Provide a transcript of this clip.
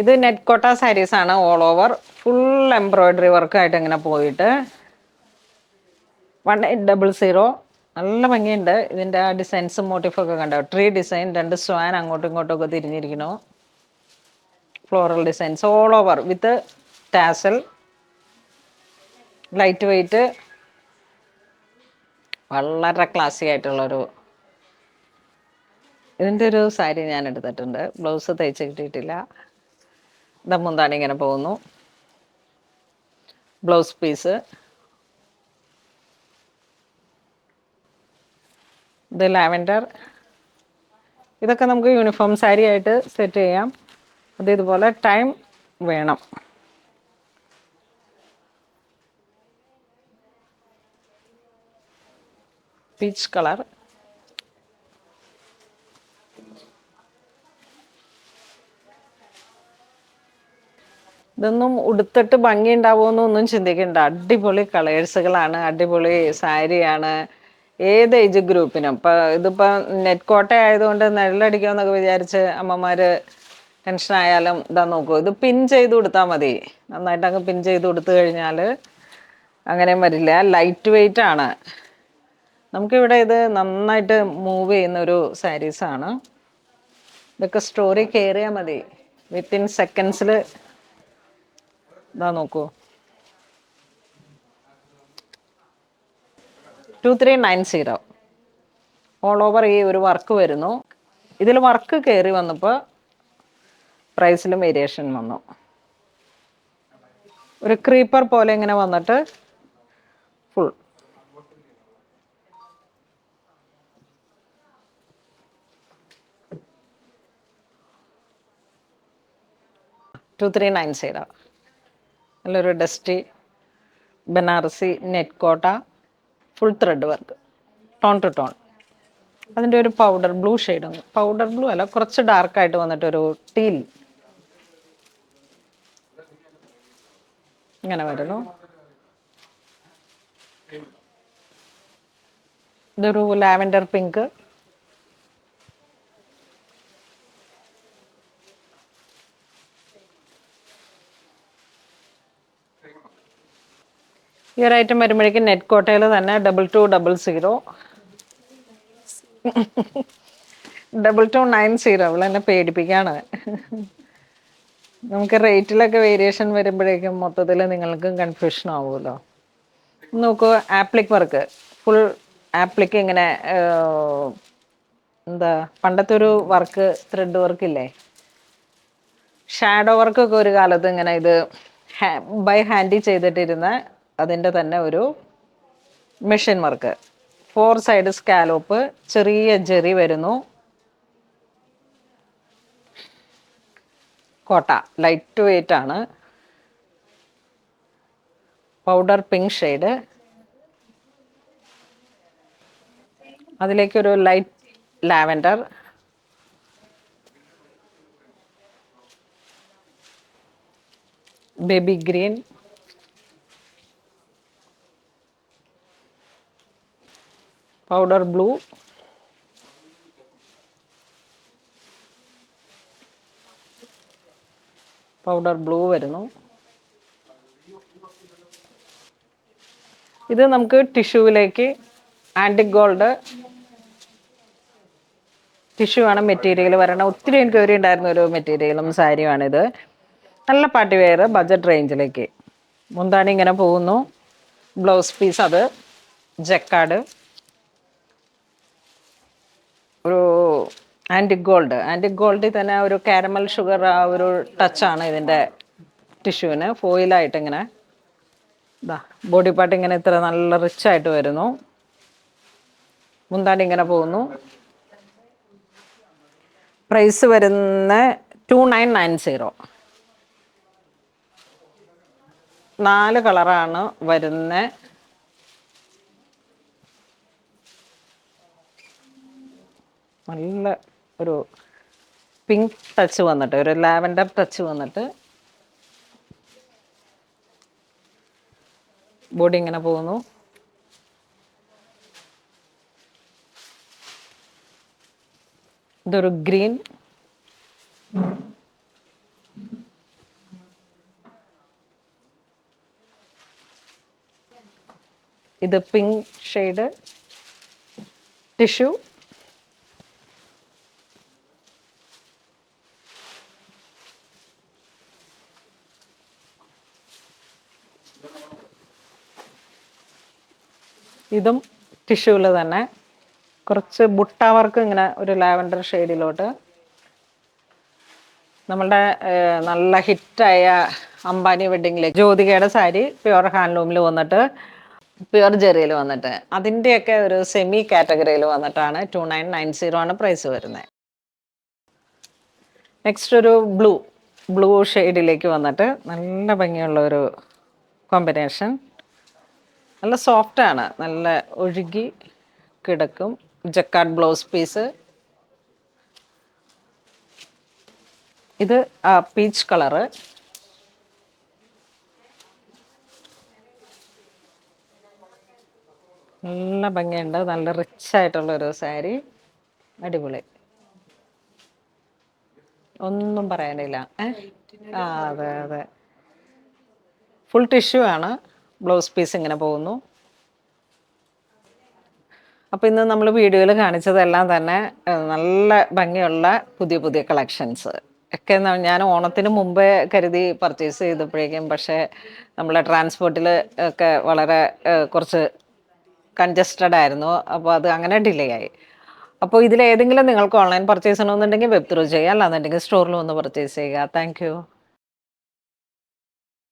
ഇത് നെറ്റ് കോട്ട സാരീസ് ആണ്. ഓൾ ഓവർ ഫുൾ എംബ്രോയിഡറി വർക്കായിട്ട് ഇങ്ങനെ പോയിട്ട് 1800. നല്ല ഭംഗിയുണ്ട്. ഇതിൻ്റെ ആ ഡിസൈൻസും മോട്ടീഫൊക്കെ കണ്ടോ? ട്രീ ഡിസൈൻ, 2 സ്വാൻ അങ്ങോട്ടും ഇങ്ങോട്ടും ഒക്കെ തിരിഞ്ഞിരിക്കണു. Floral designs all over with tassel. Light weight, വളരെ ക്ലാസി ആയിട്ടുള്ളൊരു. ഇതിൻ്റെ ഒരു സാരി ഞാൻ എടുത്തിട്ടുണ്ട്. ബ്ലൗസ് തയ്ച്ച് കിട്ടിയിട്ടില്ല. മുന്താണി ഇങ്ങനെ പോകുന്നു. Blouse piece. ഇത് ലാവൻഡർ. ഇതൊക്കെ നമുക്ക് യൂണിഫോം സാരി ആയിട്ട് സെറ്റ് ചെയ്യാം. അത് ഇതുപോലെ ടൈം വേണം. Peach colour. ഇതൊന്നും ഉടുത്തിട്ട് ഭംഗി ഉണ്ടാവുമെന്നൊന്നും ചിന്തിക്കണ്ട. അടിപൊളി കളേഴ്സുകളാണ്, അടിപൊളി സാരിയാണ്. ഏത് ഏജ് ഗ്രൂപ്പിനും. ഇതിപ്പോൾ നെറ്റ് കോട്ട ആയതുകൊണ്ട് നിഴലടിക്കുമെന്നൊക്കെ വിചാരിച്ച് അമ്മമാർ ടെൻഷനായാലും ഇതാ നോക്കൂ, ഇത് പിൻ ചെയ്ത് കൊടുത്താൽ മതി. നന്നായിട്ട് അങ്ങ് പിൻ ചെയ്ത് കൊടുത്തു കഴിഞ്ഞാൽ അങ്ങനെയും വരില്ല. ലൈറ്റ് വെയ്റ്റ് ആണ്. നമുക്കിവിടെ ഇത് നന്നായിട്ട് മൂവ് ചെയ്യുന്നൊരു സാരീസാണ്. ഇതൊക്കെ സ്റ്റോറി കയറിയാൽ മതി, വിത്തിൻ സെക്കൻഡ്സിൽ. ഇതാ നോക്കൂ, 2390. ഓൾ ഓവർ ഈ ഒരു വർക്ക് വരുന്നു. ഇതിൽ വർക്ക് കയറി വന്നപ്പോൾ പ്രൈസിലും വേരിയേഷൻ വന്നു. ഒരു ക്രീപ്പർ പോലെ ഇങ്ങനെ വന്നിട്ട് ഫുൾ. ടു 390. നല്ലൊരു dusty Banarasi net Kota, full thread work, tone to tone. അതിൻ്റെ ഒരു powder blue shade, powder blue അല്ല, കുറച്ച് ഡാർക്കായിട്ട് വന്നിട്ടൊരു ടീൽ ഇങ്ങനെ വരുന്നു. ഇതൊരു ലാവൻഡർ പിങ്ക്. ഈ ഒരു ഐറ്റം വരുമ്പോഴേക്കും നെറ്റ് കോട്ടയിൽ തന്നെ 2200. 2290. അവൾ എന്നെ പേടിപ്പിക്കുകയാണ്. നമുക്ക് റേറ്റിലൊക്കെ വേരിയേഷൻ വരുമ്പോഴേക്കും മൊത്തത്തിൽ നിങ്ങൾക്കും കൺഫ്യൂഷൻ ആവുമല്ലോ. നോക്കൂ, ആപ്ലിക് വർക്ക്, ഫുൾ ആപ്ലിക് ഇങ്ങനെ. എന്താ പണ്ടത്തെ ഒരു വർക്ക്, ത്രെഡ് വർക്കില്ലേ, ഷാഡോ വർക്കൊക്കെ ഒരു കാലത്ത് ഇങ്ങനെ ഇത് ബൈ ഹാൻഡി ചെയ്തിട്ടിരുന്ന അതിൻ്റെ തന്നെ ഒരു മെഷീൻ വർക്ക്. 4 സൈഡ് സ്കാലോപ്പ്, ചെറിയ ജെറി വരുന്നു. കോട്ട ലൈറ്റ് വെയ്റ്റ് ആണ്. പൗഡർ പിങ്ക് ഷെയ്ഡ്, അതിലേക്കൊരു light lavender, baby green, powder blue, powder blue വരുന്നു. ഇത് നമുക്ക് ടിഷ്യൂവിലേക്ക് ആൻറ്റിക് ഗോൾഡ് ടിഷ്യൂ ആണ് മെറ്റീരിയൽ വരണം. ഒത്തിരി എൻക്വയറി ഉണ്ടായിരുന്ന ഒരു മെറ്റീരിയലും സാരിയുമാണിത്. നല്ല പാർട്ടി വെയർ ബഡ്ജറ്റ് റേഞ്ചിലേക്ക്. മുന്താണി ഇങ്ങനെ പോകുന്നു. ബ്ലൗസ് പീസ് അത് ജക്കാർഡ്, ഒരു ആൻറ്റിക് ഗോൾഡ്. ആൻറ്റിക് ഗോൾഡിൽ തന്നെ ഒരു കാരമൽ ഷുഗർ ആ ഒരു ടച്ചാണ് ഇതിൻ്റെ ടിഷ്യൂവിന്. ഫോയിലായിട്ട് ഇങ്ങനെ ഇതാ ബോഡി പാർട്ട് ഇങ്ങനെ ഇത്ര നല്ല റിച്ച് ആയിട്ട് വരുന്നു. മുന്താണി ഇങ്ങനെ പോകുന്നു. പ്രൈസ് വരുന്ന 2990. 4 കളറാണ് വരുന്നത്. നല്ല ഒരു പിങ്ക് ടച്ച് വന്നിട്ട്, ഒരു ലാവൻഡർ ടച്ച് വന്നിട്ട് ബോഡി ഇങ്ങനെ പോകുന്നു. ഇതൊരു ഗ്രീൻ, ഇത് പിങ്ക് ഷെയ്ഡ് ടിഷ്യൂ. ഇതും ടിഷ്യൂവിൽ തന്നെ കുറച്ച് ബുട്ട വർക്ക് ഇങ്ങനെ ഒരു ലാവൻഡർ ഷെയ്ഡിലോട്ട്. നമ്മളുടെ നല്ല ഹിറ്റായ അംബാനി വെഡ്ഡിങ്ങിലെ ജ്യോതികയുടെ സാരി പ്യുവർ ഹാൻഡ്ലൂമിൽ വന്നിട്ട് പ്യുവർ ജെറിയിൽ വന്നിട്ട് അതിൻ്റെയൊക്കെ ഒരു സെമി കാറ്റഗറിയിൽ വന്നിട്ടാണ് 2990 ആണ് പ്രൈസ് വരുന്നത്. നെക്സ്റ്റ് ഒരു ബ്ലൂ ഷെയ്ഡിലേക്ക് വന്നിട്ട് നല്ല ഭംഗിയുള്ള ഒരു കോമ്പിനേഷൻ. നല്ല സോഫ്റ്റാണ്, നല്ല ഒഴുകി കിടക്കും. Jacquard blouse piece. ഇത് പീച്ച് കളറ്. നല്ല ഭംഗിയുണ്ട്, നല്ല റിച്ച് ആയിട്ടുള്ളൊരു സാരി. അടിപൊളി, ഒന്നും പറയാനില്ല. അതെ അതെ, ഫുൾ ടിഷ്യൂ ആണ്. ബ്ലൗസ് പീസ് ഇങ്ങനെ പോകുന്നു. അപ്പോൾ ഇന്ന് നമ്മൾ വീഡിയോയിൽ കാണിച്ചതെല്ലാം തന്നെ നല്ല ഭംഗിയുള്ള പുതിയ പുതിയ കളക്ഷൻസ് ഒക്കെ ഞാൻ ഓണത്തിന് മുമ്പേ കരുതി പർച്ചേസ് ചെയ്തപ്പോഴേക്കും, പക്ഷേ നമ്മളെ ട്രാൻസ്പോർട്ടിൽ ഒക്കെ വളരെ കുറച്ച് കൺജസ്റ്റഡ് ആയിരുന്നു. അപ്പോൾ അത് അങ്ങനെ ഡിലേ ആയി. അപ്പോൾ ഇതിലേതെങ്കിലും നിങ്ങൾക്ക് ഓൺലൈൻ പർച്ചേസ് ചെയ്യണമെന്നുണ്ടെങ്കിൽ വെബ് ത്രൂ ചെയ്യുക, അല്ലാന്നുണ്ടെങ്കിൽ സ്റ്റോറിൽ വന്ന് പർച്ചേസ് ചെയ്യുക. Thank you.